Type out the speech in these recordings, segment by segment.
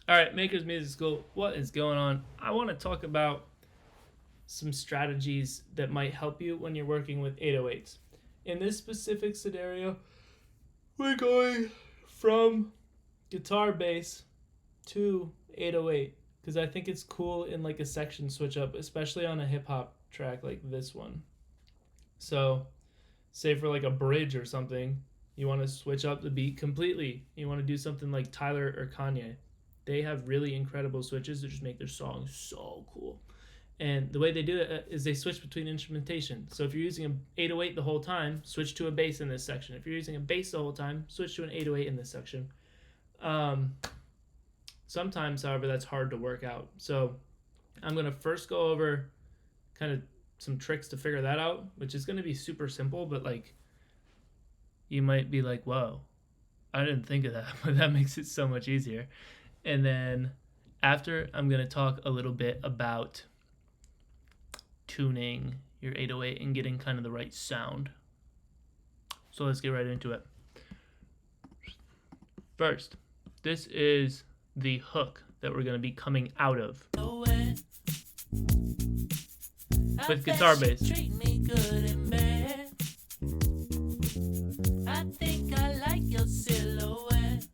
All right, Makers Music School, what is going on? I want to talk about some strategies that might help you when you're working with 808s. In this specific scenario, we're going from guitar bass to 808 because I think it's cool in like a section switch up, especially on a hip hop track like this one. So, say for like a bridge or something, you want to switch up the beat completely. You want to do something like Tyler or Kanye. They have really incredible switches that just make their songs so cool. And the way they do it is they switch between instrumentation. So if you're using an 808 the whole time, switch to a bass in this section. If you're using a bass the whole time, switch to an 808 in this section. Sometimes, however, that's hard to work out. So I'm going to first go over kind of some tricks to figure that out, which is going to be super simple, but like you might be like, whoa, I didn't think of that, but that makes it so much easier. And then after, I'm going to talk a little bit about tuning your 808 and getting kind of the right sound. So let's get right into it. First, this is the hook that we're going to be coming out of with guitar bass. I think I like your silhouette.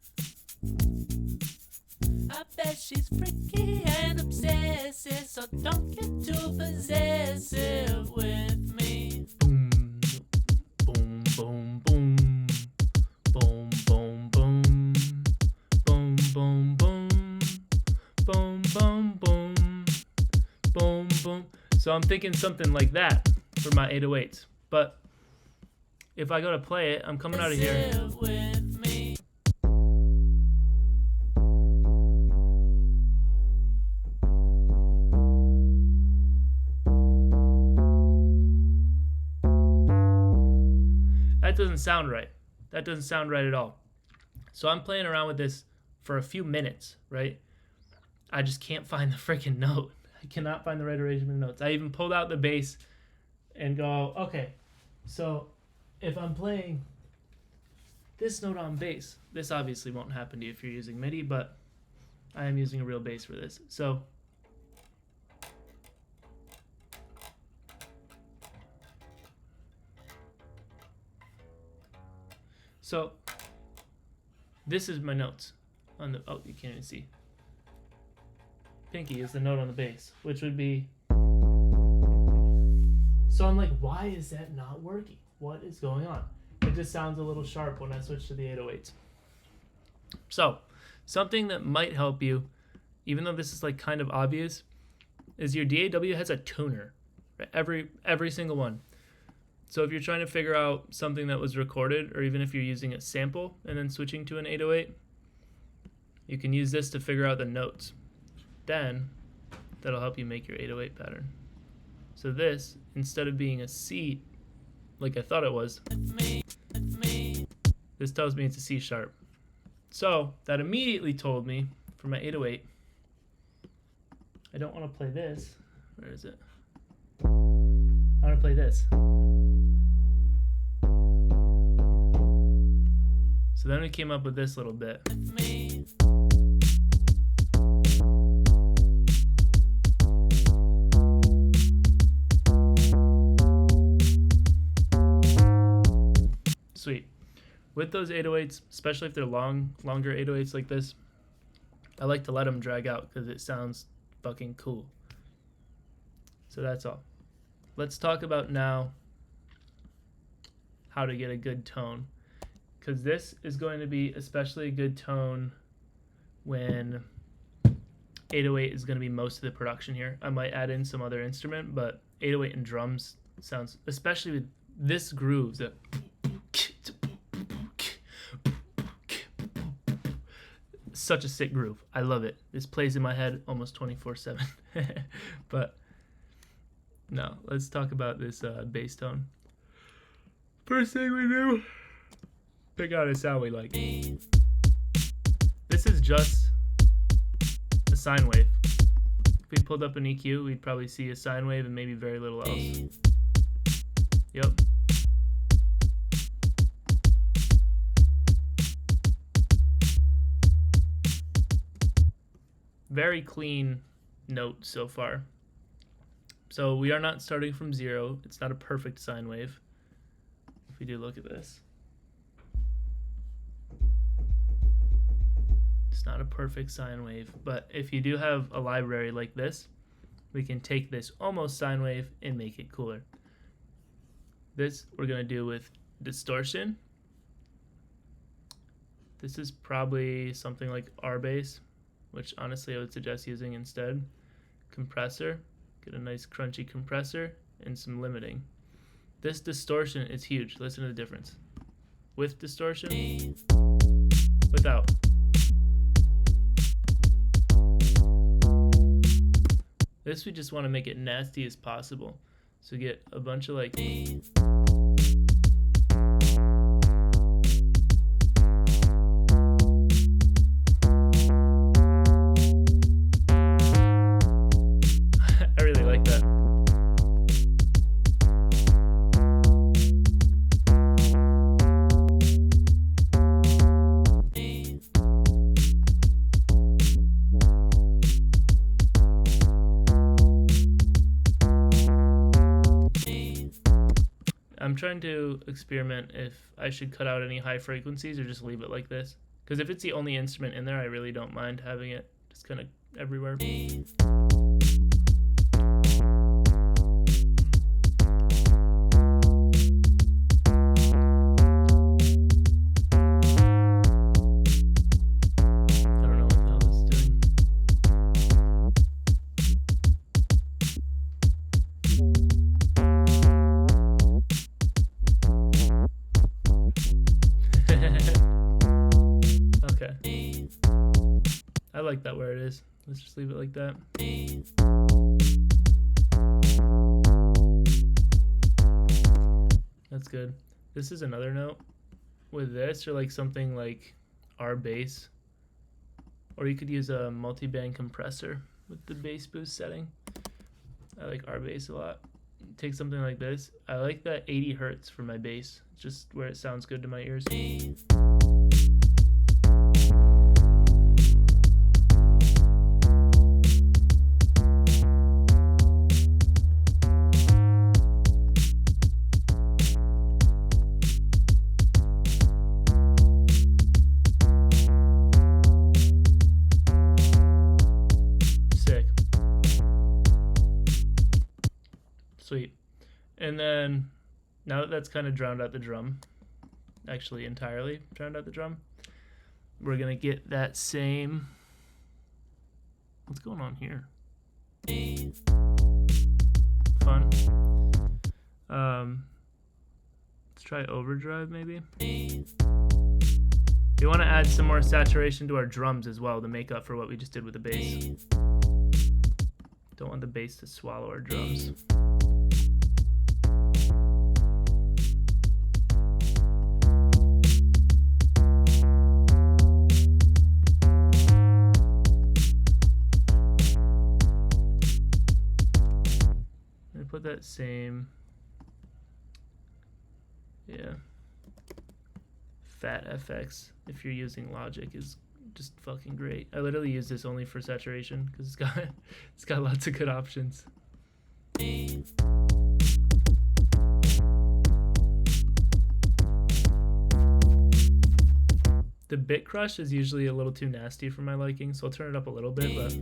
I bet she's freaky and obsessive, so don't get too possessive with me. Boom, boom, boom, boom, boom, boom, boom, boom, boom, boom, boom, boom, boom, boom, boom. So I'm thinking something like that for my 808s, but if I go to play it, I'm coming out of here. That doesn't sound right. That doesn't sound right at all. So I'm playing around with this for a few minutes, right? I just can't find the freaking note. I cannot find the right arrangement of notes. I even pulled out the bass and go, okay, so if I'm playing this note on bass, this obviously won't happen to you if you're using MIDI, but I am using a real bass for this. So this is my notes on the, oh, you can't even see. Pinky is the note on the bass, which would be, so I'm like, why is that not working? What is going on? It just sounds a little sharp when I switch to the 808s. So something that might help you, even though this is like kind of obvious, is your DAW has a tuner, right? Every single one. So if you're trying to figure out something that was recorded, or even if you're using a sample and then switching to an 808, you can use this to figure out the notes. Then that'll help you make your 808 pattern. So this, instead of being a C, like I thought it was, this tells me it's a C sharp. So that immediately told me for my 808, I don't want to play this. Where is it? I want to play this. So then we came up with this little bit. Sweet. With those 808s, especially if they're longer 808s like this, I like to let them drag out because it sounds fucking cool. So that's all. Let's talk about now how to get a good tone, because this is going to be especially a good tone when 808 is going to be most of the production here. I might add in some other instrument, but 808 and drums sounds, especially with this grooves, that such a sick groove. I love it. This plays in my head almost 24/7. But no, let's talk about this bass tone. First thing we do, pick out a sound we like. This is just a sine wave. If we pulled up an EQ, we'd probably see a sine wave and maybe very little else. Yep. very clean note so far. So we are not starting from 0. It's not a perfect sine wave. If we do look at this, it's not a perfect sine wave, but if you do have a library like this, we can take this almost sine wave and make it cooler. This we're going to do with distortion. This is probably something like RBase, which honestly I would suggest using instead. Compressor, get a nice crunchy compressor, and some limiting. This distortion is huge. Listen to the difference. With distortion, without. This we just want to make it nasty as possible. So get a bunch of like... I really like that. I'm trying to experiment if I should cut out any high frequencies or just leave it like this. Because if it's the only instrument in there, I really don't mind having it just kind of everywhere. Okay. I like that where it is. Let's just leave it like that. That's good. This is another note. With this, or like something like RBase, or you could use a multi-band compressor with the bass boost setting. I like RBase a lot. Take something like this. I like that 80 hertz for my bass. It's just where it sounds good to my ears. Sweet. And then now that that's kind of drowned out the drum, actually entirely drowned out the drum, we're gonna get that same, what's going on here? Fun. Let's try overdrive maybe. We want to add some more saturation to our drums as well to make up for what we just did with the bass. Don't want the bass to swallow our drums. Put that same, Fat FX if you're using Logic is just fucking great. I literally use this only for saturation because it's got lots of good options. The bit crush is usually a little too nasty for my liking, so I'll turn it up a little bit, but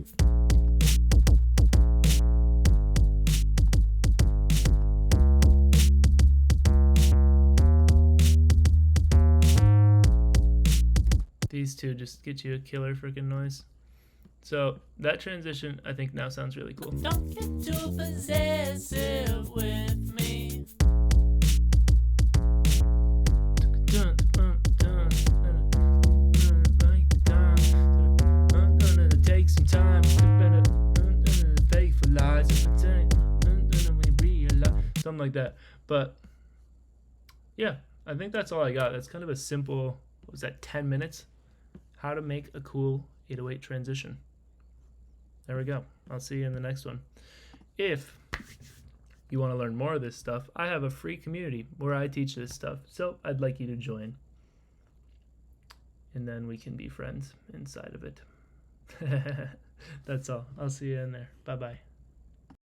these two just get you a killer freaking noise. So that transition, I think, now sounds really cool. Don't get too possessive with me. Take some time. Faithful lies. Something like that. But yeah, I think that's all I got. That's kind of a simple, what was that, 10 minutes? How to make a cool 808 transition. There we go. I'll see you in the next one. If you want to learn more of this stuff, I have a free community where I teach this stuff, so I'd like you to join. And then we can be friends inside of it. That's all. I'll see you in there. Bye bye.